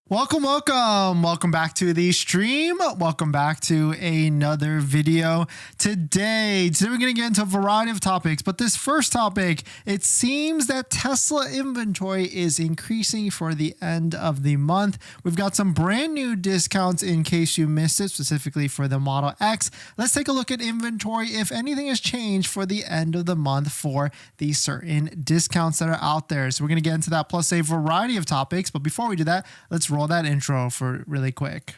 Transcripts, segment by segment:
Welcome back to the stream. Welcome back to another video. Today we're going to get into a variety of topics, but this first topic, it seems that Tesla inventory is increasing for the end of the month. We've got some brand new discounts in case you missed it, specifically for the Model X. Let's take a look at inventory, if anything has changed for the end of the month for these certain discounts that are out there. So we're going to get into that, plus a variety of topics. But before we do that, let's roll that intro for really quick.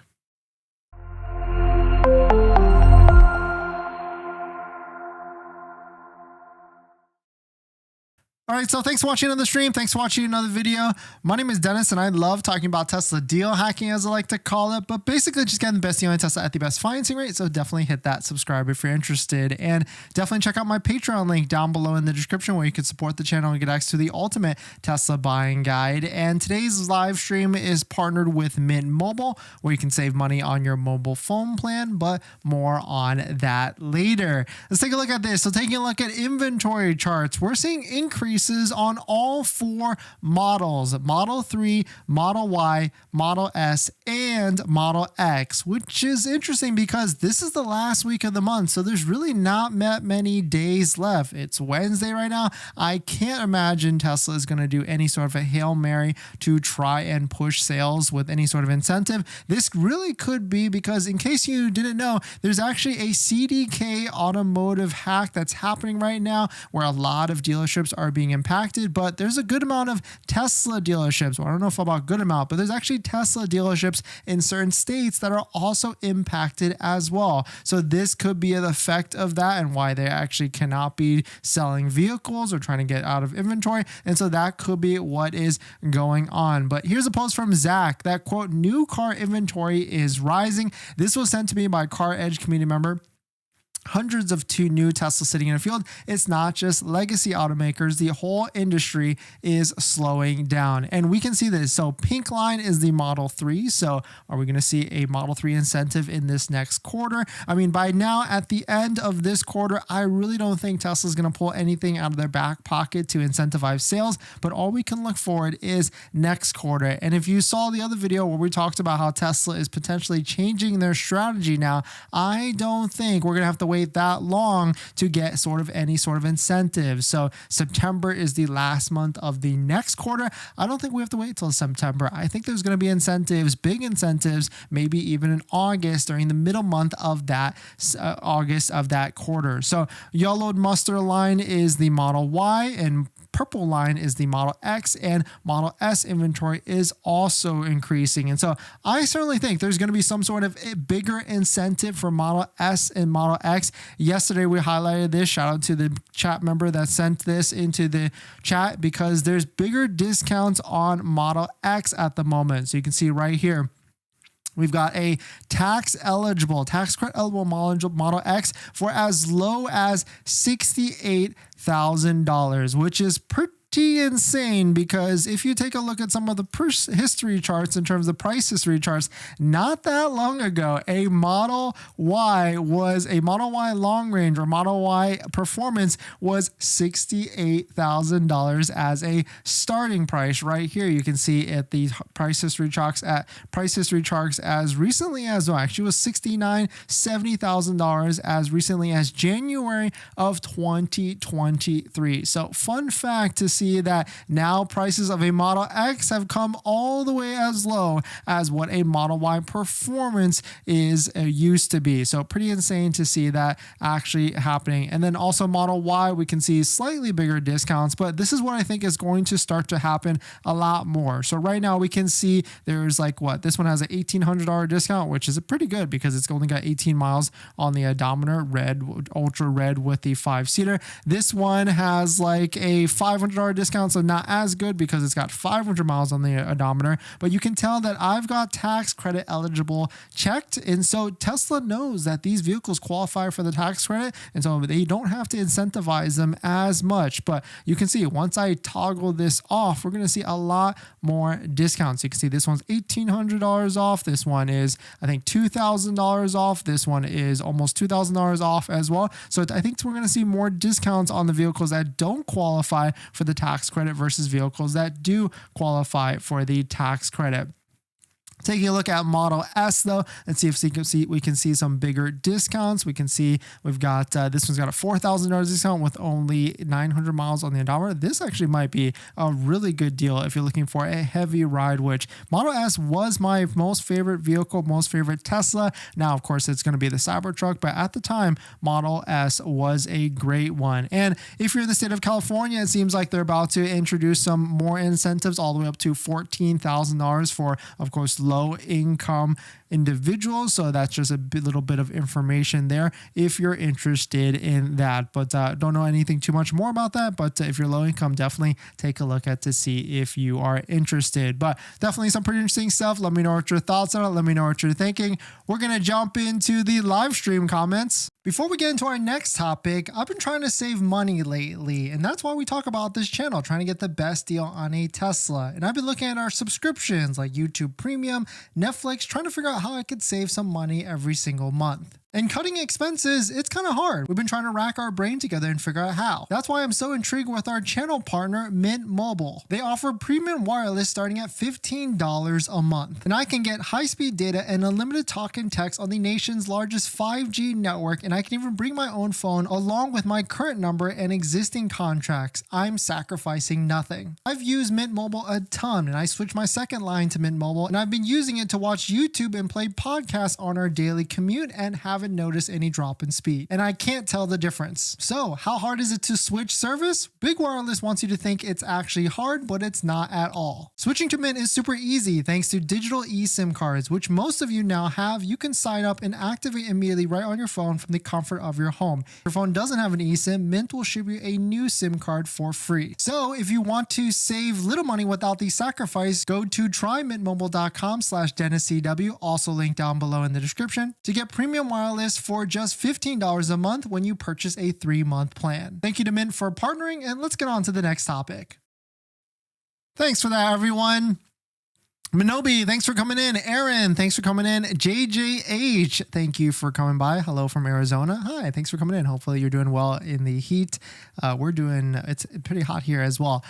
All right, so thanks for watching another stream. Thanks for watching another video. My name is Dennis, and I love talking about Tesla deal hacking, as I like to call it, but basically just getting the best deal on Tesla at the best financing rate. So definitely hit that subscribe if you're interested, and definitely check out my Patreon link down below in the description where you can support the channel and get access to the ultimate Tesla buying guide. And today's live stream is partnered with Mint Mobile, where you can save money on your mobile phone plan, but more on that later. Let's take a look at this. So taking a look at inventory charts, we're seeing increases on all four models: Model 3, Model Y, Model S, and Model X, which is interesting because this is the last week of the month, so there's really not that many days left. It's Wednesday right now. I can't imagine Tesla is going to do any sort of a Hail Mary to try and push sales with any sort of incentive. This really could be because, in case you didn't know, there's actually a CDK automotive hack that's happening right now where a lot of dealerships are being impacted, but there's a good amount of Tesla dealerships. Well, I don't know if about good amount, but there's actually Tesla dealerships in certain states that are also impacted as well. So this could be an effect of that and why they actually cannot be selling vehicles or trying to get out of inventory. And so that could be what is going on. But here's a post from Zach that, quote, "New car inventory is rising." This was sent to me by Car Edge community member. Hundreds of new Tesla sitting in a field. It's not just legacy automakers. The whole industry is slowing down. And we can see this. So pink line is the Model 3. So are we going to see a Model 3 incentive in this next quarter? I mean, by now, at the end of this quarter, I really don't think Tesla's going to pull anything out of their back pocket to incentivize sales. But all we can look forward is next quarter. And if you saw the other video where we talked about how Tesla is potentially changing their strategy now, I don't think we're going to have to wait that long to get sort of any sort of incentive. So September is the last month of the next quarter. I don't think we have to wait till September. I think there's going to be incentives, big incentives, maybe even in August during the middle month of that August of that quarter. So yellowed mustard line is the Model Y, and purple line is the Model X, and Model S inventory is also increasing. And so I certainly think there's going to be some sort of a bigger incentive for Model S and Model X. Yesterday we highlighted this. Shout out to the chat member that sent this into the chat, because there's bigger discounts on Model X at the moment. So you can see right here, we've got a tax credit eligible Model X for as low as $68,000, which is pretty insane, because if you take a look at some of the history charts in terms of price history charts, not that long ago, a Model Y long range or Model Y performance was $68,000 as a starting price. Right here, you can see at the price history charts as recently as, well, actually it was $70,000 as recently as January of 2023. So fun fact to see that now prices of a Model X have come all the way as low as what a Model Y performance is used to be. So pretty insane to see that actually happening. And then also Model Y, we can see slightly bigger discounts, but this is what I think is going to start to happen a lot more. So right now we can see there's like, what, this one has an $1,800 discount, which is pretty good because it's only got 18 miles on the odometer, ultra red with the 5-seater. This one has like a $500 discount, so not as good because it's got 500 miles on the odometer, but you can tell that I've got tax credit eligible checked. And so Tesla knows that these vehicles qualify for the tax credit, and so they don't have to incentivize them as much. But you can see once I toggle this off, we're going to see a lot more discounts. You can see this one's $1,800 off. This one is, I think, $2,000 off. This one is almost $2,000 off as well. So I think we're going to see more discounts on the vehicles that don't qualify for the tax credit versus vehicles that do qualify for the tax credit. Taking a look at Model S though, let's see if we can see some bigger discounts. We can see we've got this one's got a $4,000 discount with only 900 miles on the odometer. This actually might be a really good deal if you're looking for a heavy ride, which Model S was my most favorite vehicle, most favorite Tesla. Now, of course, it's going to be the Cybertruck, but at the time, Model S was a great one. And if you're in the state of California, it seems like they're about to introduce some more incentives all the way up to $14,000 for, of course, low income individuals. So that's just a little bit of information there if you're interested in that. But don't know anything too much more about that. But if you're low income, definitely take a look at to see if you are interested. But definitely some pretty interesting stuff. Let me know what your thoughts are. Let me know what you're thinking. We're going to jump into the live stream comments. Before we get into our next topic, I've been trying to save money lately, and that's why we talk about this channel, trying to get the best deal on a Tesla. And I've been looking at our subscriptions like YouTube Premium, Netflix, trying to figure out how I could save some money every single month. And cutting expenses, it's kind of hard. We've been trying to rack our brain together and figure out how. That's why I'm so intrigued with our channel partner, Mint Mobile. They offer premium wireless starting at $15 a month. And I can get high-speed data and unlimited talk and text on the nation's largest 5G network, and I can even bring my own phone along with my current number and existing contracts. I'm sacrificing nothing. I've used Mint Mobile a ton, and I switched my second line to Mint Mobile, and I've been using it to watch YouTube and play podcasts on our daily commute and haven't noticed any drop in speed. And I can't tell the difference. So how hard is it to switch service? Big Wireless wants you to think it's actually hard, but it's not at all. Switching to Mint is super easy thanks to digital eSIM cards, which most of you now have. You can sign up and activate immediately right on your phone from the comfort of your home. If your phone doesn't have an eSIM, Mint will ship you a new SIM card for free. So if you want to save little money without the sacrifice, go to trymintmobile.com/DennisCW, also linked down below in the description, to get premium wireless for just $15 a month when you purchase a 3-month plan. Thank you to Mint for partnering, and let's get on to the next topic. Thanks for that, everyone. Minobi, thanks for coming in. Aaron, thanks for coming in. JJH, thank you for coming by. Hello from Arizona. Hi, thanks for coming in. Hopefully you're doing well in the heat. It's pretty hot here as well.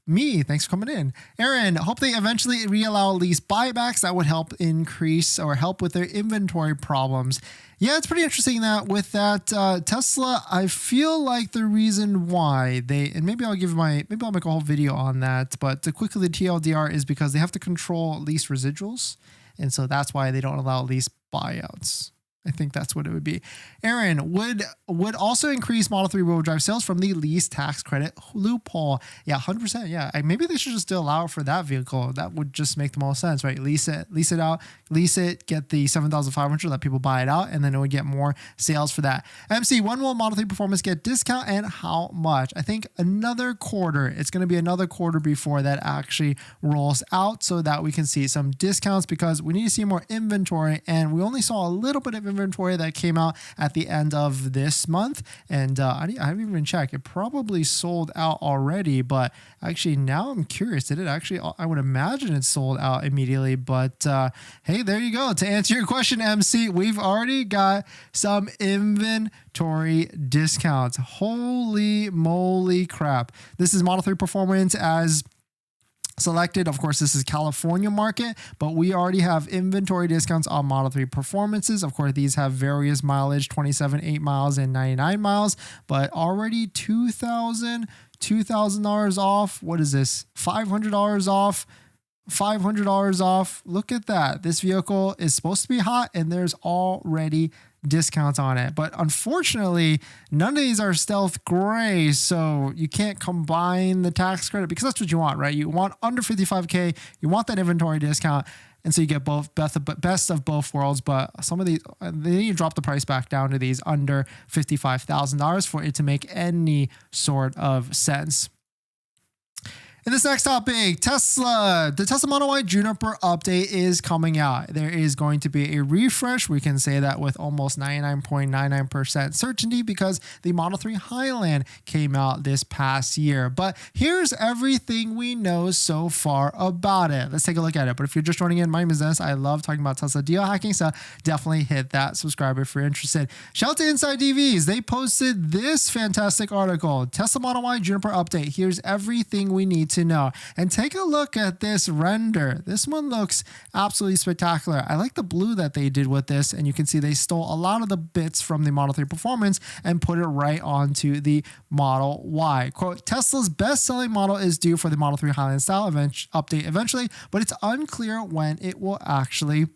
Me, thanks for coming in. Aaron, hope they eventually reallow lease buybacks. That would help increase or help with their inventory problems. Yeah, it's pretty interesting that with that Tesla, I feel like the reason why and maybe I'll make a whole video on that, but to quickly the TLDR is because they have to control lease residuals. And so that's why they don't allow lease buyouts. I think that's what it would be. Aaron, would also increase Model 3 wheel drive sales from the lease tax credit loophole. Yeah, 100%. Yeah, maybe they should just still allow it for that vehicle. That would just make the most sense, right? Lease it out, get the $7,500, let people buy it out, and then it would get more sales for that. MC, when will Model 3 Performance get discount and how much? I think another quarter. It's going to be another quarter before that actually rolls out so that we can see some discounts because we need to see more inventory, and we only saw a little bit of inventory that came out at the end of this month, and I haven't even checked. It probably sold out already, but actually now I'm curious. Did it actually? I would imagine it sold out immediately, but hey, there you go. To answer your question, MC, we've already got some inventory discounts. Holy moly crap. This is Model 3 Performance as selected. Of course, this is California market, but we already have inventory discounts on Model 3 Performances. Of course, these have various mileage, 27, 8 miles, and 99 miles, but already $2,000 off. What is this? $500 off. $500 off. Look at that. This vehicle is supposed to be hot, and there's already discounts on it. But unfortunately, none of these are stealth gray, so you can't combine the tax credit because that's what you want, right? You want under 55K, you want that inventory discount, and so you get both best of both worlds. But some of these, they need to drop the price back down to these under $55,000 for it to make any sort of sense. In this next topic, Tesla. The Tesla Model Y Juniper update is coming out. There is going to be a refresh. We can say that with almost 99.99% certainty because the Model 3 Highland came out this past year. But here's everything we know so far about it. Let's take a look at it. But if you're just joining in, my name is Dennis. I love talking about Tesla deal hacking, so definitely hit that subscribe if you're interested. Shout out to Inside DVs. They posted this fantastic article. Tesla Model Y Juniper update. Here's everything we need need to know. And take a look at this render. This one looks absolutely spectacular. I like the blue that they did with this, and you can see they stole a lot of the bits from the Model 3 Performance and put it right onto the Model Y. Quote, Tesla's best-selling model is due for the Model 3 Highland style update eventually, but it's unclear when it will actually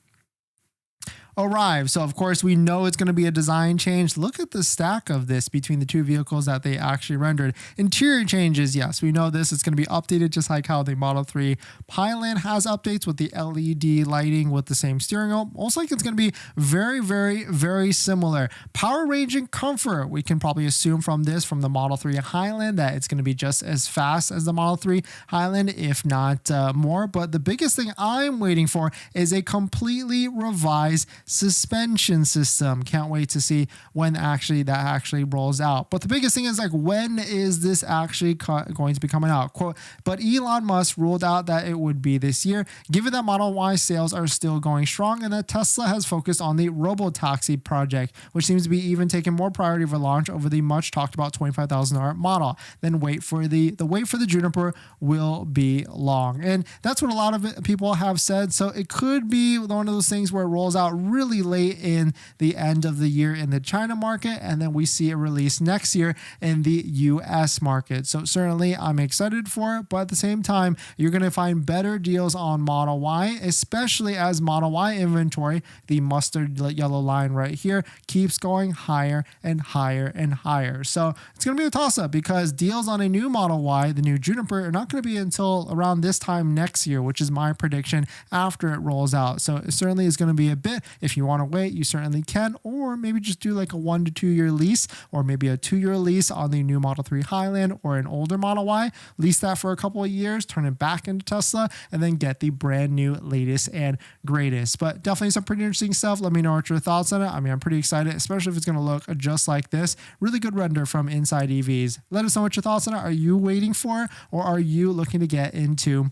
arrive. So of course we know it's going to be a design change. Look at the stack of this between the two vehicles that they actually rendered. Interior changes, yes, we know this. It's going to be updated just like how the Model 3 Highland has updates with the LED lighting with the same steering wheel. Most likely it's going to be very, very, very similar. Power range and comfort, we can probably assume from this, from the Model 3 Highland, that it's going to be just as fast as the Model 3 Highland, if not more. But the biggest thing I'm waiting for is a completely revised suspension system. Can't wait to see when that actually rolls out. But the biggest thing is, like, when is this actually going to be coming out? Quote, but Elon Musk ruled out that it would be this year, given that Model Y sales are still going strong and that Tesla has focused on the robotaxi project, which seems to be even taking more priority for launch over the much talked about $25,000 model. Then wait for the wait for the Juniper will be long. And that's what a lot of people have said. So it could be one of those things where it rolls out really late in the end of the year in the China market, and then we see it released next year in the US market. So certainly I'm excited for it, but at the same time, you're going to find better deals on Model Y, especially as Model Y inventory, the mustard yellow line right here, keeps going higher and higher and higher. So it's going to be a toss-up because deals on a new Model Y, the new Juniper, are not going to be until around this time next year, which is my prediction after it rolls out. So it certainly is going to be a bit. If you want to wait, you certainly can, or maybe just do like a 1 to 2 year lease, or maybe a 2-year lease on the new Model 3 Highland or an older Model Y, lease that for a couple of years, turn it back into Tesla, and then get the brand new latest and greatest. But definitely some pretty interesting stuff. Let me know what your thoughts on it. I mean, I'm pretty excited, especially if it's going to look just like this. Really good render from Inside EVs. Let us know what your thoughts on it. Are you waiting for it, or are you looking to get into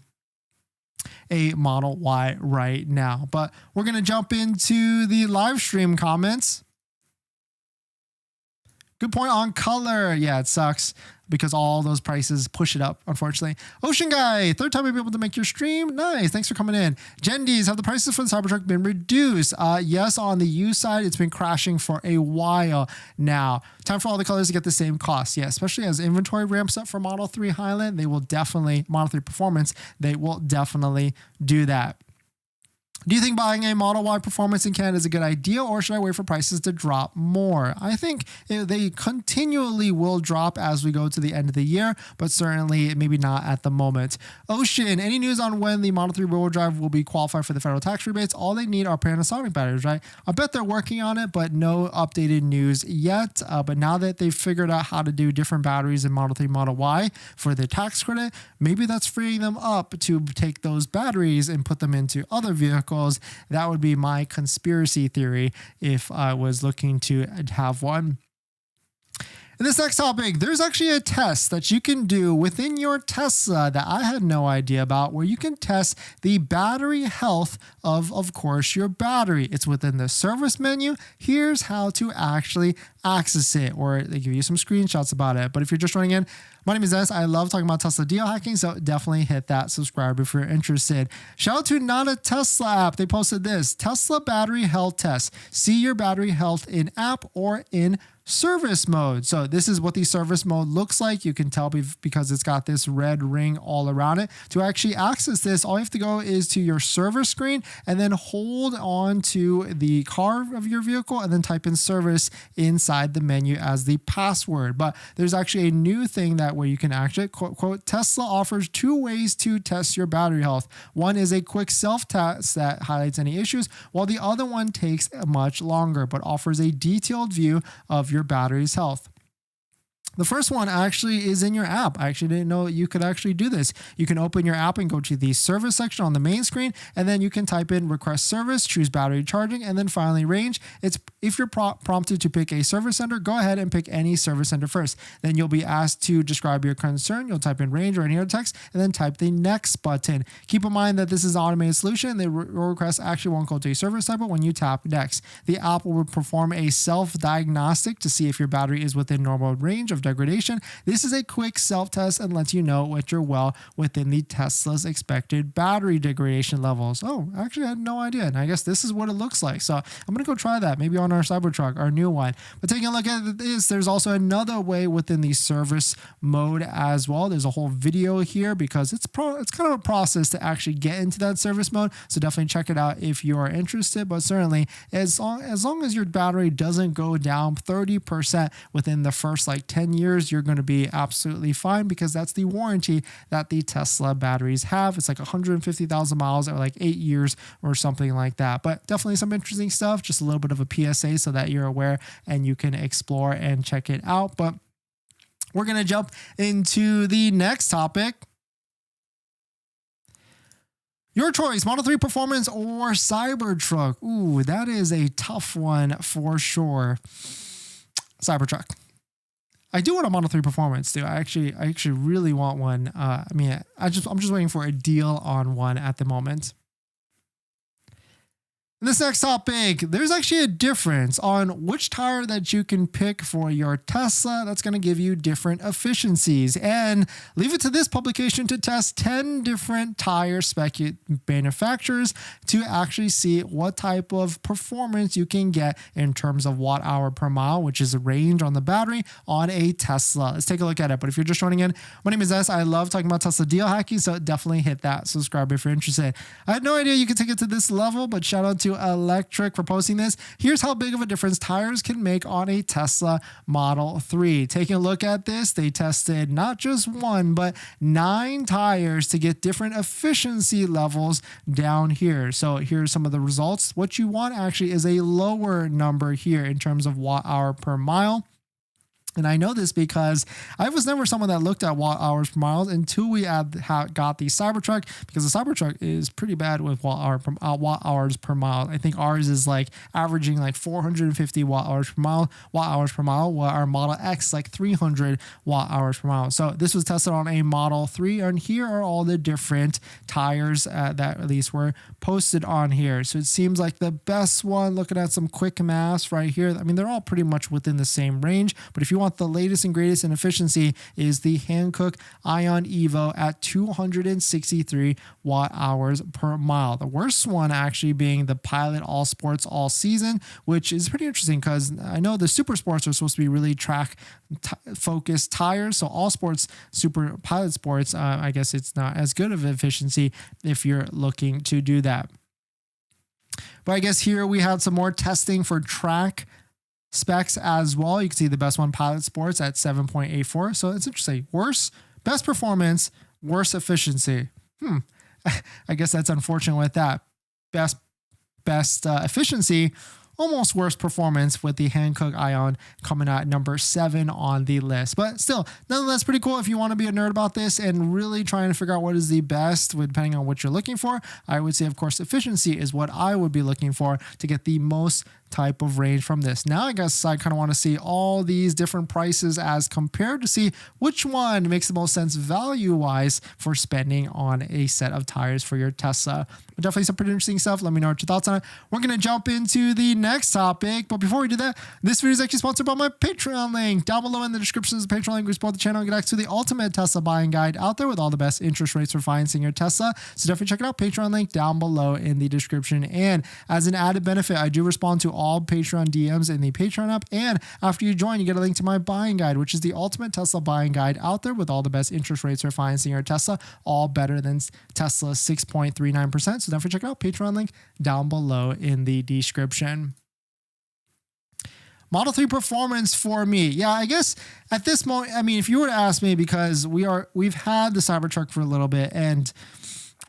a Model Y right now? But we're going to jump into the live stream comments. Good point on color. Yeah, it sucks because all those prices push it up, unfortunately. Ocean Guy, third time you'll be able to make your stream. Nice, thanks for coming in. Gendies, have the prices for the Cybertruck been reduced? Yes, on the used side, it's been crashing for a while now. Time for all the colors to get the same cost. Yeah, especially as inventory ramps up for Model 3 Highland, they will definitely, Model 3 Performance, they will definitely do that. Do you think buying a Model Y Performance in Canada is a good idea, or should I wait for prices to drop more? I think they continually will drop as we go to the end of the year, but certainly maybe not at the moment. Ocean, any news on when the Model 3 rear-wheel drive will be qualified for the federal tax rebates? All they need are Panasonic batteries, right? I bet they're working on it, but no updated news yet. But now that they've figured out how to do different batteries in Model 3, Model Y for the tax credit, maybe that's freeing them up to take those batteries and put them into other vehicles. That would be my conspiracy theory if I was looking to have one. In this next topic, there's actually a test that you can do within your Tesla that I had no idea about, where you can test the battery health of course, your battery. It's within the service menu. Here's how to actually access it, or they give you some screenshots about it. But if you're just running in, my name is Dennis. I love talking about Tesla deal hacking, so definitely hit that subscribe if you're interested. Shout out to Not a Tesla app. They posted this: Tesla battery health test. See your battery health in app or in service mode. So this is what the service mode looks like. You can tell because it's got this red ring all around it. To actually access this, all you have to go is to your service screen and then hold on to the car of your vehicle and then type in service inside the menu as the password. But there's actually a new thing that where you can actually quote, Tesla offers 2 ways to test your battery health. One is a quick self-test that highlights any issues, while the other one takes much longer but offers a detailed view of your battery's health. The first one actually is in your app. I actually didn't know you could actually do this. You can open your app and go to the service section on the main screen, and then you can type in request service, choose battery charging, and then finally range. It's if you're prompted to pick a service center, go ahead and pick any service center first. Then you'll be asked to describe your concern. You'll type in range or any other text and then type the next button. Keep in mind that this is an automated solution. The request actually won't go to a service type when you tap next. The app will perform a self-diagnostic to see if your battery is within normal range of degradation. This is a quick self-test and lets you know what you're well within the Tesla's expected battery degradation levels. Oh, actually I had no idea. And I guess this is what it looks like. So I'm going to go try that maybe on our Cybertruck, our new one. But taking a look at this, there's also another way within the service mode as well. There's a whole video here because it's kind of a process to actually get into that service mode. So definitely check it out if you are interested. But certainly as long as your battery doesn't go down 30% within the first like 10 years, you're going to be absolutely fine because that's the warranty that the Tesla batteries have. It's like 150,000 miles or like 8 years or something like that. But definitely some interesting stuff, just a little bit of a PSA so that you're aware and you can explore and check it out. But we're going to jump into the next topic. Your choice, Model 3 Performance or Cybertruck. Ooh, that is a tough one for sure. Cybertruck. I do want a Model 3 Performance too. I actually really want one. I'm just waiting for a deal on one at the moment. In this next topic, there's actually a difference on which tire that you can pick for your Tesla that's going to give you different efficiencies. And leave it to this publication to test 10 different tire spec manufacturers to actually see what type of performance you can get in terms of watt hour per mile, which is the range on the battery on a Tesla. Let's take a look at it. But if you're just joining in, my name is Dennis. I love talking about Tesla deal hacking, so definitely hit that subscribe if you're interested. I had no idea you could take it to this level, but shout out to Electric for posting this. Here's how big of a difference tires can make on a Tesla Model 3. Taking a look at this, they tested not just one, but 9 tires to get different efficiency levels down here. So here's some of the results. What you want actually is a lower number here in terms of watt hour per mile. And I know this because I was never someone that looked at watt hours per mile until we got the Cybertruck, because the Cybertruck is pretty bad with watt hours per mile. I think ours is like averaging like 450 watt hours per mile, while our Model X is like 300 watt hours per mile. So this was tested on a Model 3, and here are all the different tires that at least were posted on here. So it seems like the best one, looking at some quick maths right here, I mean, they're all pretty much within the same range, but if you want the latest and greatest in efficiency, is the Hankook Ion Evo at 263 watt hours per mile. The worst one actually being the Pilot All Sports All Season, which is pretty interesting because I know the Super Sports are supposed to be really track focused tires. So All Sports, Super Pilot Sports, I guess it's not as good of efficiency if you're looking to do that. But I guess here we had some more testing for track specs as well. You can see the best one, Pilot Sports, at 7.84. So it's interesting. Best performance, worse efficiency. I guess that's unfortunate with that. Best efficiency, almost worst performance with the Hankook Ion coming out number 7 on the list. But still, nonetheless, pretty cool if you want to be a nerd about this and really trying to figure out what is the best depending on what you're looking for. I would say, of course, efficiency is what I would be looking for to get the most type of range from this. Now I guess I kind of want to see all these different prices as compared to see which one makes the most sense value wise for spending on a set of tires for your Tesla. But definitely some pretty interesting stuff. Let me know what your thoughts on it. We're going to jump into the next topic, but before we do that, this video is actually sponsored by my Patreon link. Down below in the description is the Patreon link. We support the channel and get access to the ultimate Tesla buying guide out there with all the best interest rates for financing your Tesla. So definitely check it out. Patreon link down below in the description. And as an added benefit, I do respond to all Patreon DMs in the Patreon app, and after you join, you get a link to my buying guide, which is the ultimate Tesla buying guide out there with all the best interest rates for financing your Tesla, all better than Tesla's 6.39%. So definitely check it out. Patreon link down below in the description. Model 3 performance for me. Yeah, I guess at this moment, I mean, if you were to ask me, because we've had the Cybertruck for a little bit, and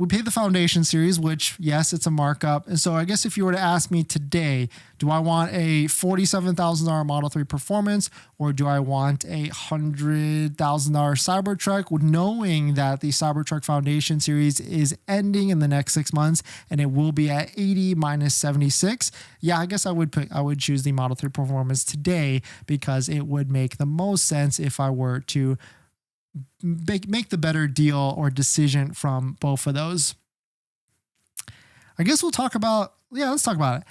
we paid the Foundation series, which yes, it's a markup. And so I guess if you were to ask me today, do I want a $47,000 Model 3 Performance or do I want a $100,000 Cybertruck, knowing that the Cybertruck Foundation series is ending in the next 6 months and it will be at 80 minus 76? Yeah, I guess I would choose the Model 3 Performance today because it would make the most sense if I were to make the better deal or decision from both of those. I guess let's talk about it.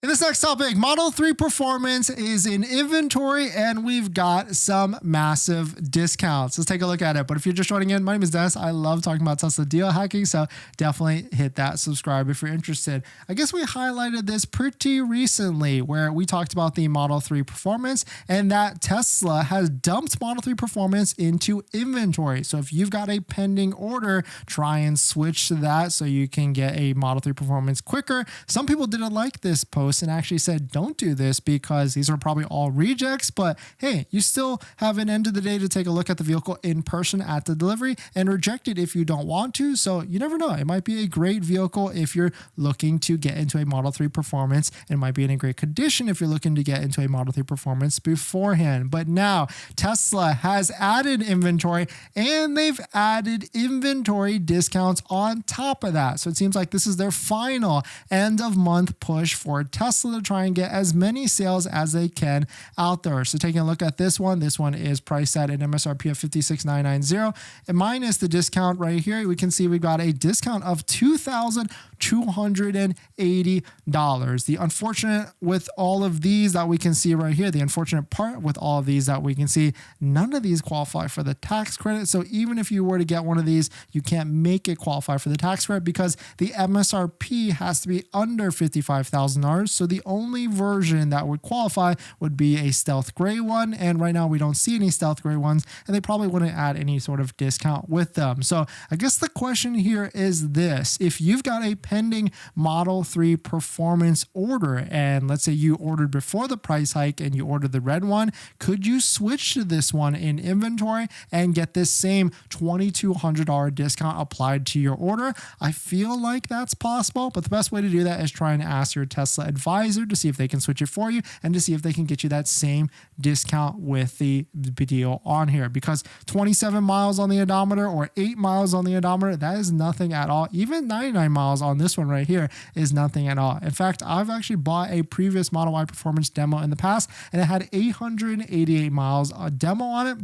In this next topic, Model 3 Performance is in inventory and we've got some massive discounts. Let's take a look at it. But if you're just joining in, my name is Dennis. I love talking about Tesla deal hacking, so definitely hit that subscribe if you're interested. I guess we highlighted this pretty recently where we talked about the Model 3 Performance and that Tesla has dumped Model 3 Performance into inventory. So if you've got a pending order, try and switch to that so you can get a Model 3 Performance quicker. Some people didn't like this post and actually said don't do this because these are probably all rejects, but hey, you still have an end of the day to take a look at the vehicle in person at the delivery and reject it if you don't want to. So you never know, it might be a great vehicle if you're looking to get into a Model 3 Performance. It might be in a great condition if you're looking to get into a Model 3 Performance beforehand. But now Tesla has added inventory and they've added inventory discounts on top of that. So it seems like this is their final end of month push for Tesla to try and get as many sales as they can out there. So taking a look at this one is priced at an MSRP of $56,990 and minus the discount right here, we can see we got a discount of $2,280. The unfortunate with all of these that we can see right here, the unfortunate part with all of these that we can see, none of these qualify for the tax credit. So even if you were to get one of these, you can't make it qualify for the tax credit because the MSRP has to be under $55,000. So the only version that would qualify would be a stealth gray one. And right now we don't see any stealth gray ones and they probably wouldn't add any sort of discount with them. So I guess the question here is this: if you've got a pending Model 3 Performance order and let's say you ordered before the price hike and you ordered the red one, could you switch to this one in inventory and get this same $2,200 discount applied to your order? I feel like that's possible, but the best way to do that is try and ask your Tesla advisor to see if they can switch it for you and to see if they can get you that same discount with the deal on here, because 27 miles on the odometer or 8 miles on the odometer, that is nothing at all. Even 99 miles on this one right here is nothing at all. In fact, I've actually bought a previous Model Y Performance demo in the past and it had 888 miles demo on it,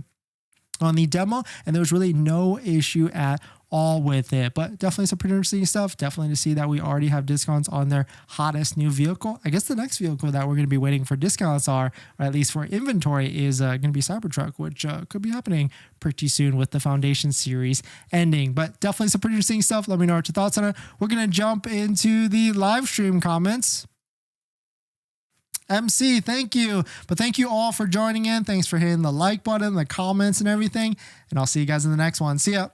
on the demo, and there was really no issue at all with it. But definitely some pretty interesting stuff. Definitely to see that we already have discounts on their hottest new vehicle. I guess the next vehicle that we're going to be waiting for discounts or at least for inventory, is going to be Cybertruck, which could be happening pretty soon with the Foundation series ending. But definitely some pretty interesting stuff. Let me know what your thoughts on it. We're going to jump into the live stream comments. MC, thank you. But thank you all for joining in. Thanks for hitting the like button, the comments and everything. And I'll see you guys in the next one. See ya.